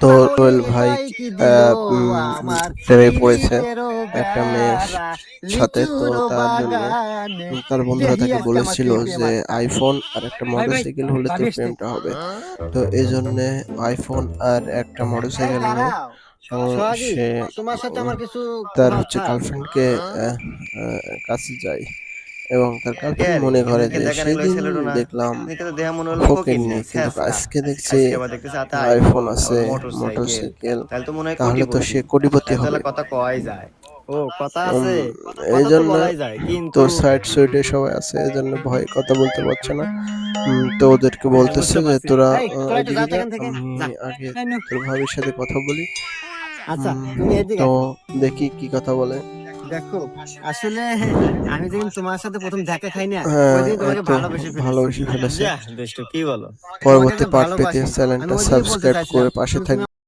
তো রোয়েল ভাই প্রেমে পড়েছে একটা মেয়ের সাথে। তো তার জন্য তার বন্ধুরা তাকে বলেছিল যে আইফোন আর একটা মোটরসাইকেল হলে তোর প্রেমটা হবে। তো এই জন্যে আইফোন আর একটা মোটরসাইকেল নিয়ে সে তার গার্লফ্রেন্ডকে কাছে যায় এবং তার গার্লফ্রেন্ড মনে করে যে সেদিন দেখলাম ফকিন্নি, কিন্তু আজকে দেখছি আইফোন আছে, মোটরসাইকেল, তাহলে তো সে কোটিপতি হবে। উম, এই জন্য তো সাইড সুইডে সবাই আছে, এই জন্য ভয়ে কথা বলতে পারছে না। তো ওদেরকে বলতেছে যে তোরা এদিকে যা, আমি আগে তোর ভাবির সাথে কথা বলি। তো দেখি কি কথা বলে। দেখো, আসলে আমি যেদিন তোমার সাথে প্রথম দেখা খাই না, হ্যাঁ, ওইদিন তোমাকে একদম ভালোবেসে ফেলেছে। কি বলো? পরবর্তী পার্ট পেতে চ্যানেলটা সাবস্ক্রাইব করে পাশে থাকবে।